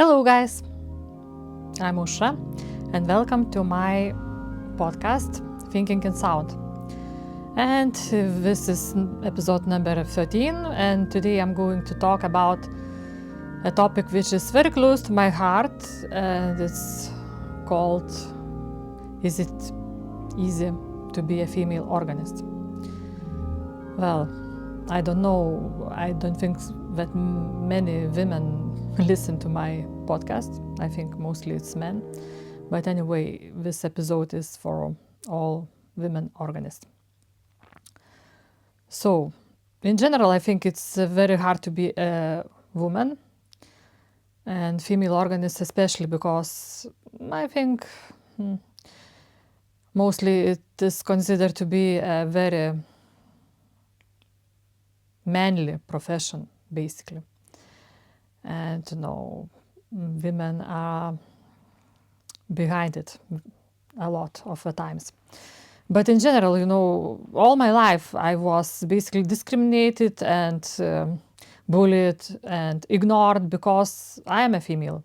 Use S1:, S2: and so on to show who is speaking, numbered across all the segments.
S1: Hello guys, I'm Ausra and welcome to my podcast Thinking in Sound. And this is episode number 13, and today I'm going to talk about a topic which is very close to my heart, and it's called Is it easy to be a female organist? Well, I don't know, I don't think that many women listen to my podcast. I think mostly it's men. But anyway, this episode is for all women organists. So, in general, I think it's very hard to be a woman and female organist, especially because I think mostly it is considered to be a very manly profession, basically. And women are behind it a lot of the times. But in general, all my life I was basically discriminated and bullied and ignored because I am a female.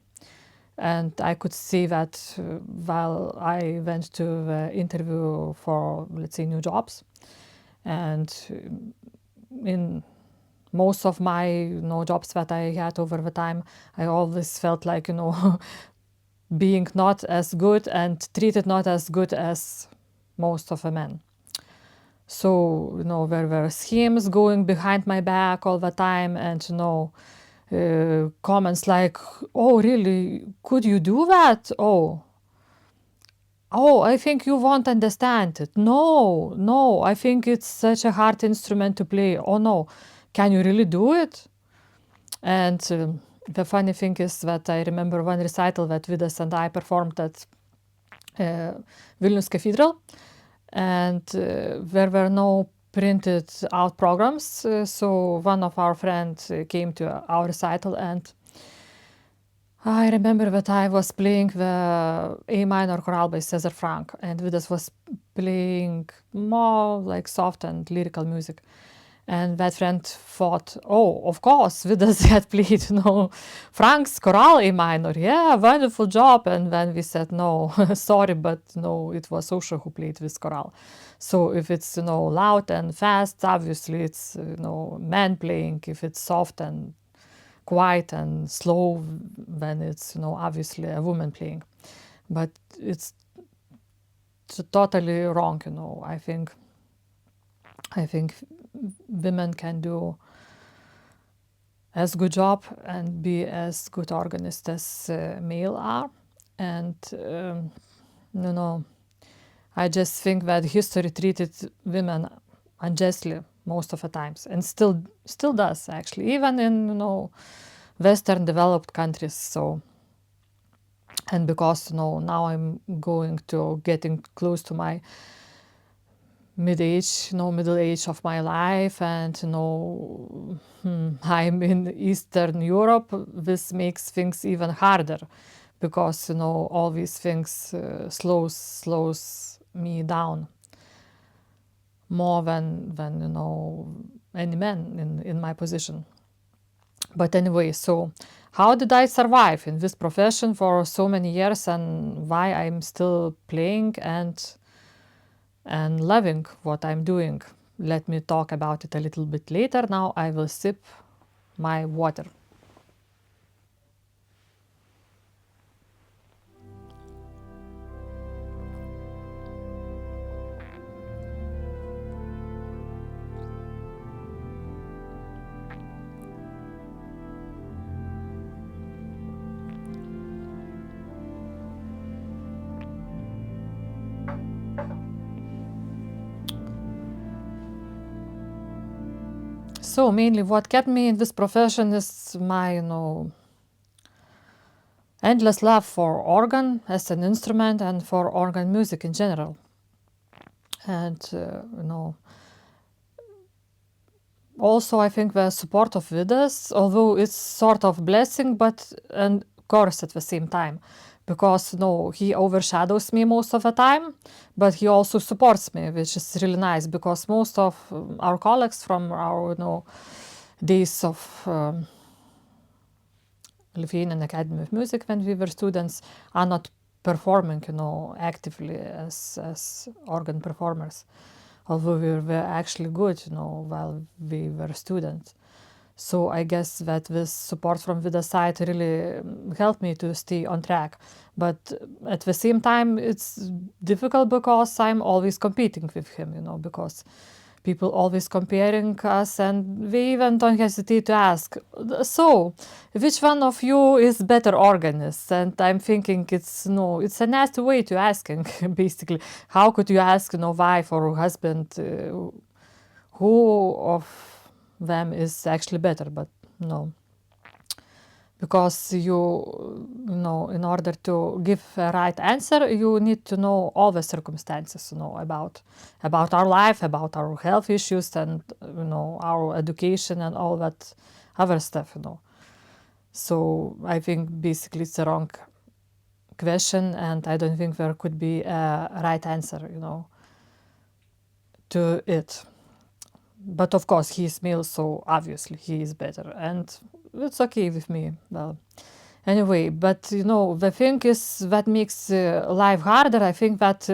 S1: And I could see that while I went to the interview for, let's say, new jobs. And in most of my jobs that I had over the time, I always felt like, being not as good and treated not as good as most of the men. So, there were schemes going behind my back all the time, and, comments like, oh, really, could you do that? Oh, I think you won't understand it. No, I think it's such a hard instrument to play. Oh, no, can you really do it? And the funny thing is that I remember one recital that Vidas and I performed at Vilnius Cathedral, and there were no printed out programs. So one of our friends came to our recital, and I remember that I was playing the A minor chorale by César Franck, and Vidas was playing more like soft and lyrical music. And that friend thought, oh, of course, Vidas had played, Frank's chorale A minor. Yeah, wonderful job. And then we said, no, sorry, but no, it was Ausra who played this chorale. So if it's, loud and fast, obviously it's, man playing. If it's soft and quiet and slow, then it's, obviously a woman playing. But it's totally wrong, I think women can do as good job and be as good organist as male are. And, I just think that history treated women unjustly most of the times, and still does, actually, even in, Western developed countries. So, and because, now I'm getting close to my middle age of my life, and I'm in Eastern Europe, this makes things even harder, because all these things slows me down more than any man in my position. But anyway, so how did I survive in this profession for so many years, and why I'm still playing and loving what I'm doing? Let me talk about it a little bit later. Now I will sip my water. So mainly what kept me in this profession is my, endless love for organ as an instrument and for organ music in general. And, also I think the support of Vidas, although it's sort of blessing, but and curse at the same time. Because, he overshadows me most of the time, but he also supports me, which is really nice, because most of our colleagues from our, days of Lithuanian Academy of Music when we were students are not performing, actively as organ performers, although we were actually good, while we were students. So I guess that this support from Vida's side really helped me to stay on track. But at the same time, it's difficult because I'm always competing with him, because people always comparing us, and we even don't hesitate to ask, so which one of you is better organist? And I'm thinking it's a nasty way to asking basically. How could you ask wife or husband who of them is actually better? But no, because in order to give a right answer, you need to know all the circumstances, about our life, about our health issues, and our education and all that other stuff. So I think basically it's a wrong question, and I don't think there could be a right answer, to it. But of course he is male, so obviously he is better, and it's okay with me. Well, anyway, but the thing is that makes life harder. I think that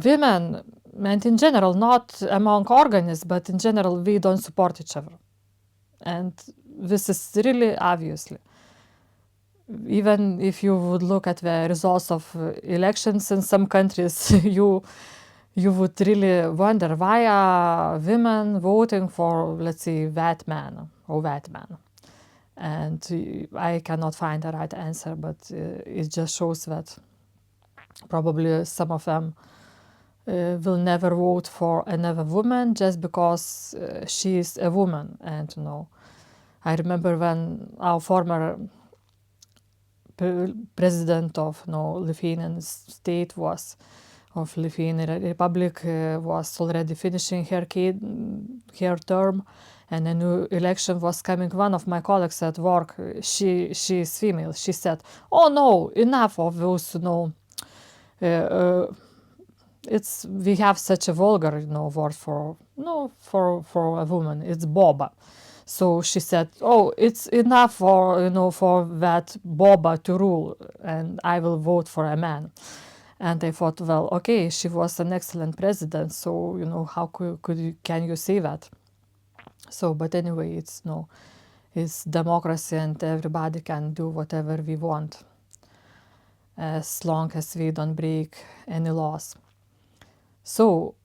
S1: women, and in general, not among organists, but in general, we don't support each other. And this is really obviously. Even if you would look at the results of elections in some countries, you would really wonder why are women voting for, let's say, that man or that man. And I cannot find a right answer, but it just shows that probably some of them will never vote for another woman just because she is a woman. And I remember when our former president of Lithuanian state of Lithuanian Republic was already finishing her term, and a new election was coming. One of my colleagues at work, she is female. She said, "Oh no, enough of those, we have such a vulgar, word for a woman. It's boba." So she said, "Oh, it's enough for that boba to rule, and I will vote for a man." And I thought, well, okay, she was an excellent president, so how can you say that? So, but anyway, it's democracy, and everybody can do whatever we want, as long as we don't break any laws. So,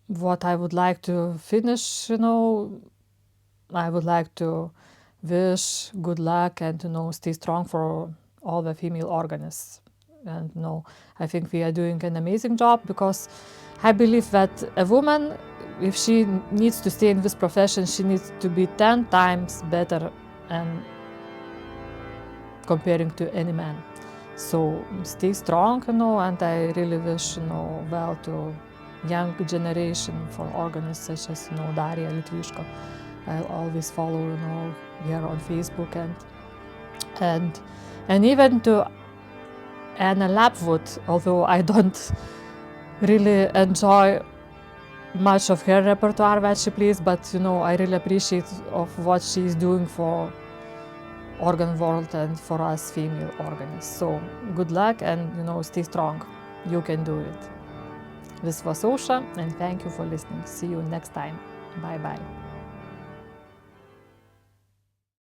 S1: what I would like to finish, I would like to wish good luck and stay strong for all the female organists. And I think we are doing an amazing job, because I believe that a woman, if she needs to stay in this profession, she needs to be 10 times better and comparing to any man. So stay strong, and I really wish well to young generation for organists such as Dariia Litviško. I'll always follow here on Facebook, and even to Anna Lapwood, although I don't really enjoy much of her repertoire that she plays, but I really appreciate of what she's doing for organ world and for us female organists. So good luck, and stay strong. You can do it. This was Ausra, and thank you for listening. See you next time. Bye bye.